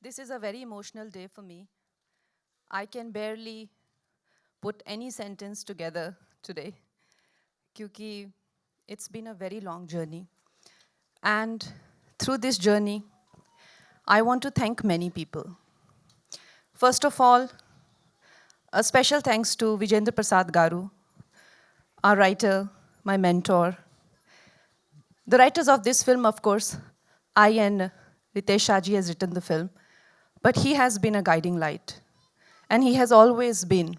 This is a very emotional day for me. I can barely put any sentence together today, because it's been a very long journey. And through this journey, I want to thank many people. First of all, a special thanks to Vijendra Prasad Garu, our writer, my mentor. The writers of this film, of course, I and Ritesh Shaji has written the film, but he has been a guiding light. And he has always been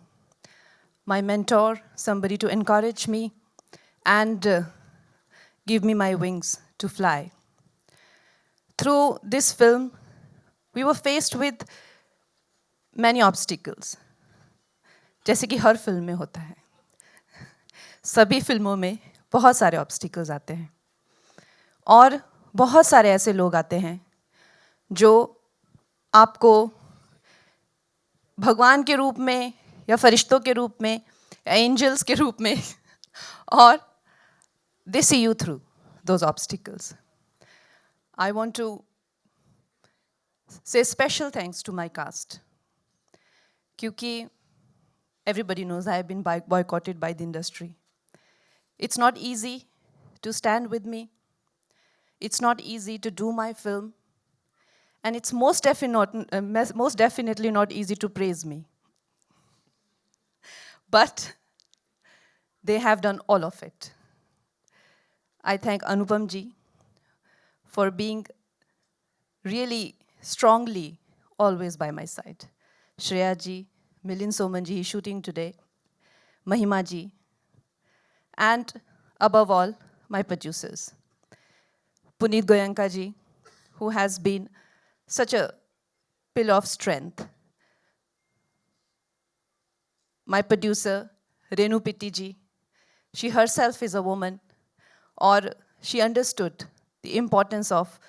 my mentor, somebody to encourage me and give me my wings to fly. Through this film, we were faced with many obstacles, जैसे कि हर film में होता है. सभी फिल्मों में बहुत सारे ऑब्स्टिकल्स आते हैं और बहुत सारे ऐसे लोग आते हैं जो आपको भगवान के रूप में या फरिश्तों के रूप में या एंजल्स के रूप में और they see you through those obstacles. I want to say special thanks to my cast क्योंकि everybody knows I have been boycotted by the industry. It's not easy to stand with me. It's not easy to do my film. And it's most definitely not easy to praise me. But they have done all of it. I thank Anupam ji for being really strongly always by my side. Shreya ji, Milind Soman ji, he's shooting today. Mahima ji. And above all, my producers. Puneet Goyanka ji, who has been such a pillar of strength. My producer, Renu Pitti ji, she herself is a woman, or she understood the importance of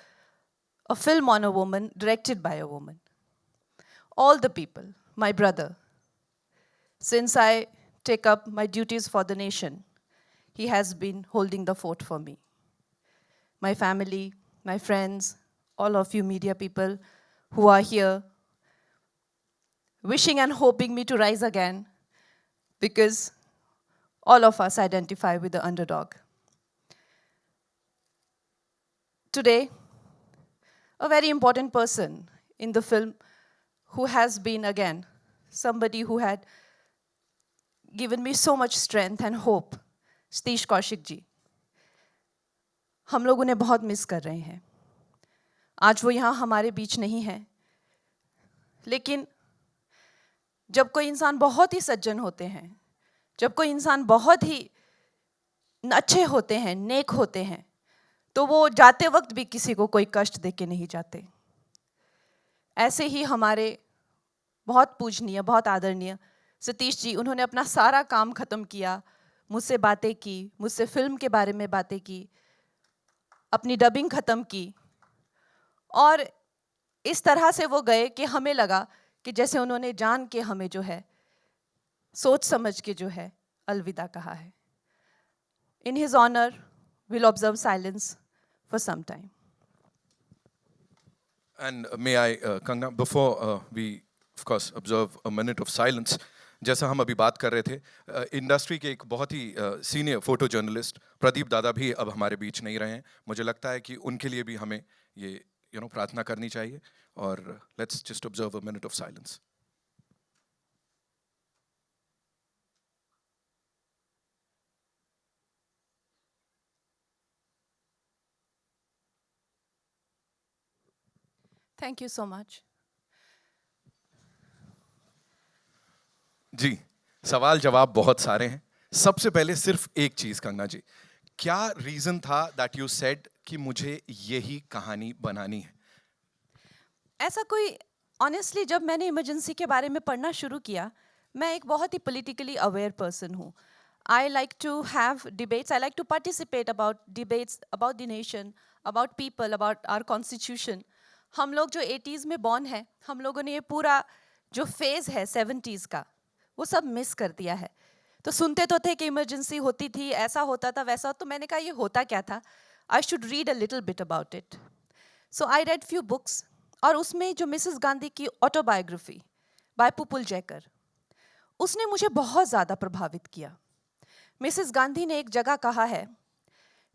a film on a woman, directed by a woman. All the people, my brother, since I take up my duties for the nation, he has been holding the fort for me. My family, my friends, all of you media people who are here, wishing and hoping me to rise again, because all of us identify with the underdog. Today, a very important person in the film who has been, again, somebody who had given me so much strength and hope, Satish Kaushik ji. हम लोग उन्हें बहुत miss कर रहे हैं. आज वो यहाँ हमारे बीच नहीं है. लेकिन जब कोई इंसान बहुत ही सज्जन होते हैं, जब कोई इंसान बहुत ही अच्छे होते हैं, नेक होते हैं, तो वो जाते वक्त भी किसी को कोई कष्ट दे के नहीं जाते. ऐसे ही हमारे बहुत पूजनीय, बहुत आदरणीय सतीश जी, उन्होंने अपना सारा काम ख़त्म किया, मुझसे बातें की, मुझसे फिल्म के बारे में बातें की, अपनी डबिंग ख़त्म की और इस तरह से वो गए कि हमें लगा कि जैसे उन्होंने जान के हमें जो है सोच समझ के जो है अलविदा कहा है. In his honor, we'll observe silence for some time. And may I, Kangna, before we, of course, observe a minute of silence, जैसा हम अभी बात कर रहे थे, इंडस्ट्री के एक बहुत ही सीनियर फोटो जर्नलिस्ट प्रदीप दादा भी अब हमारे बीच नहीं रहे हैं. मुझे लगता है कि उनके लिए भी हमें ये प्रार्थना करनी चाहिए और let's just observe a minute of silence. Thank you so much. जी, सवाल जवाब बहुत सारे हैं. सबसे पहले सिर्फ एक चीज, कंगना जी, क्या रीजन था दैट यू सेड कि मुझे यही कहानी बनानी है? ऐसा कोई ऑनेस्टली जब मैंने इमरजेंसी के बारे में पढ़ना शुरू किया, मैं एक बहुत ही पॉलिटिकली अवेयर पर्सन हूँ. I like to have debates, I like to participate about debates about the nation, about people, about our constitution. हम लोग जो 80s में बॉर्न है, हम लोगों ने ये पूरा जो फेज़ है 70s का, वो सब मिस कर दिया है. तो सुनते तो थे कि इमरजेंसी होती थी, ऐसा होता था, वैसा. तो मैंने कहा ये होता क्या था, I should read a little bit about it. So I read few books. और उसमें जो मिसेस गांधी की ऑटोबायोग्राफी बाय पुपुल जयकर, उसने मुझे बहुत ज़्यादा प्रभावित किया। मिसेस गांधी ने एक जगह कहा है,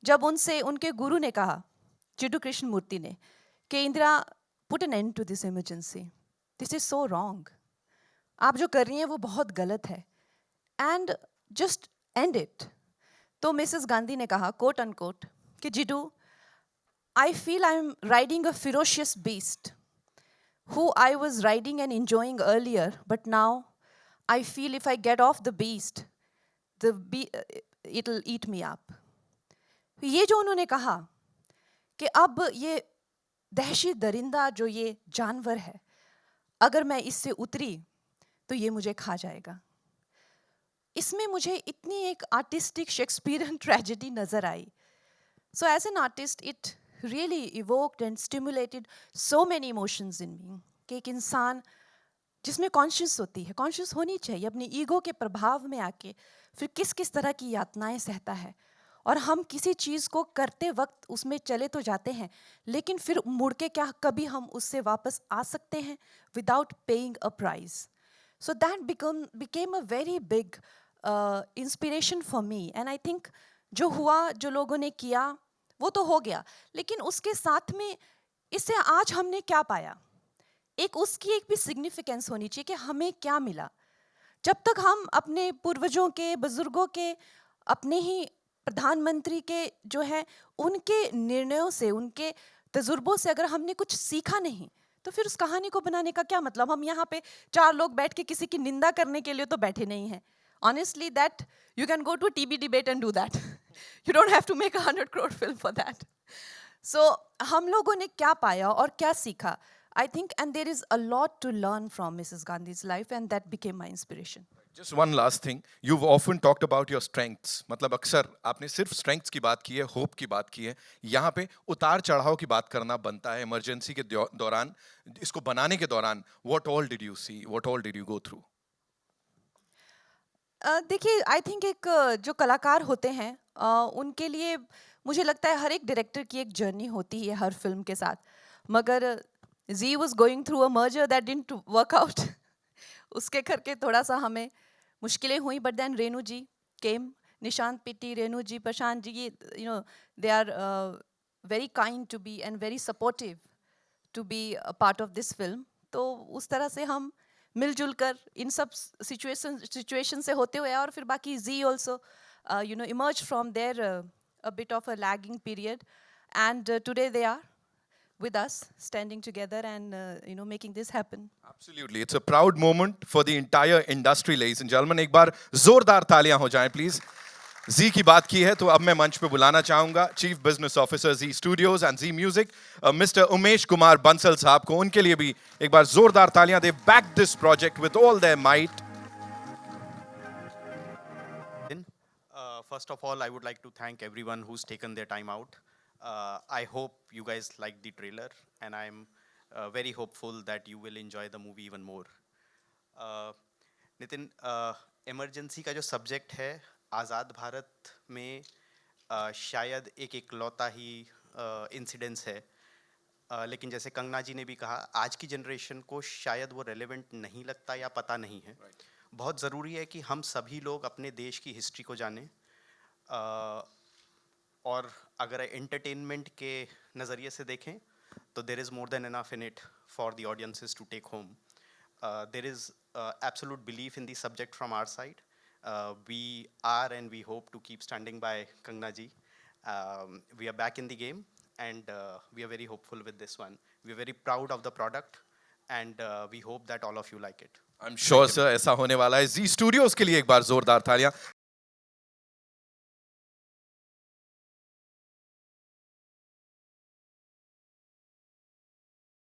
जब उनसे उनके गुरु ने कहा, चिडू कृष्णमूर्ति ने, कि Indira, put an end to this emergency, this is so wrong, आप जो कर रही हैं वो बहुत गलत है, एंड जस्ट एंड इट। तो मिसेस गांधी ने कहा, कोट अनकोट, कि जिडू, I feel I'm riding a ferocious beast who I was riding and enjoying earlier, but now I feel if I get off the beast, it'll eat me up. ये जो उन्होंने कहा कि अब ये दहशी दरिंदा जो ये जानवर है, अगर मैं इससे उतरी तो ये मुझे खा जाएगा। इसमें मुझे इतनी एक आर्टिस्टिक शेक्सपियरियन ट्रेजेडी नजर आई। So as an artist, it really evoked and stimulated so many emotions in me कि एक इंसान जिसमें कॉन्शियस होती है, कॉन्शियस होनी चाहिए, अपनी ईगो के प्रभाव में आके फिर किस किस तरह की यातनाएं सहता है, और हम किसी चीज़ को करते वक्त उसमें चले तो जाते हैं, लेकिन फिर मुड़ के क्या कभी हम उससे वापस आ सकते हैं without paying a price. So that became a very big inspiration for me, and I think जो हुआ, जो लोगों ने किया, वो तो हो गया, लेकिन उसके साथ में इससे आज हमने क्या पाया, एक उसकी एक भी सिग्निफिकेंस होनी चाहिए कि हमें क्या मिला। जब तक हम अपने पूर्वजों के, बुजुर्गों के, अपने ही प्रधानमंत्री के जो है उनके निर्णयों से, उनके तजुर्बों से अगर हमने कुछ सीखा नहीं, तो फिर उस कहानी को बनाने का क्या मतलब। हम यहाँ पे चार लोग बैठ के किसी की निंदा करने के लिए तो बैठे नहीं हैं। Honestly, that you can go to a TB debate and do that. You don't have to make 100 crore film for that. So हम लोगों ने क्या पाया और क्या सीखा, I think, and there is a lot to learn from Mrs. Gandhi's life, and that became my inspiration. Just one last thing, you've often talked about your strengths. मतलब अक्सर आपने सिर्फ strengths की बात की है, hope की बात की है। यहाँ पे उतार चढ़ाव की बात करना बनता है। इमरजेंसी के दौरान, इसको बनाने के दौरान, what all did you see? What all did you go through? देखिए, आई थिंक एक जो कलाकार होते हैं, उनके लिए मुझे लगता है हर एक डायरेक्टर की एक जर्नी होती है हर फिल्म के साथ, मगर Zee was going through a merger that didn't work out. उसके करके थोड़ा सा हमें मुश्किलें हुई, but then Renu ji came, Nishant Pitti, Renu ji, Prashant ji, you know, they are very kind to be and very supportive to be a part of this film. तो उस तरह से हम मिलजुल कर इन सब सिचुएशन से होते हुए, और फिर बाकी Zee also you know emerge from there a bit of a lagging period, and today they are with us, standing together and you know, making this happen. Absolutely, it's a proud moment for the entire industry, ladies and gentlemen. एक बार जोरदार तालियां हो जाएं please. जी की बात की है तो अब मैं मंच पे बुलाना चाहूंगा chief business officer Zee studios and Zee music mister Umesh Kumar Bansal साहब को। उनके लिए भी एक बार जोरदार तालियां। They back this project with all their might. First of all, I would like to thank everyone who's taken their time out. I hope you guys like the trailer, and I'm very hopeful that you will enjoy the movie even more. Nitin, emergency का जो subject है आज़ाद भारत में शायद एक इकलौता ही incidence है, लेकिन जैसे कंगना जी ने भी कहा, आज की जनरेशन को शायद वो रेलेवेंट नहीं लगता या पता नहीं है। बहुत ज़रूरी है कि हम सभी लोग अपने देश की हिस्ट्री को जानें, और अगर एंटरटेनमेंट के नज़रिए से देखें तो there is more than enough in it for the audiences to take home. There is absolute belief in the subject from our side. We are and we hope to keep standing by Kangna ji. We are back in the game, and we are very hopeful with this one. We are very proud of the product, and we hope that all of you like it. I am sure sir ऐसा होने वाला है। जी studios के लिए एक बार जोरदार तालियां।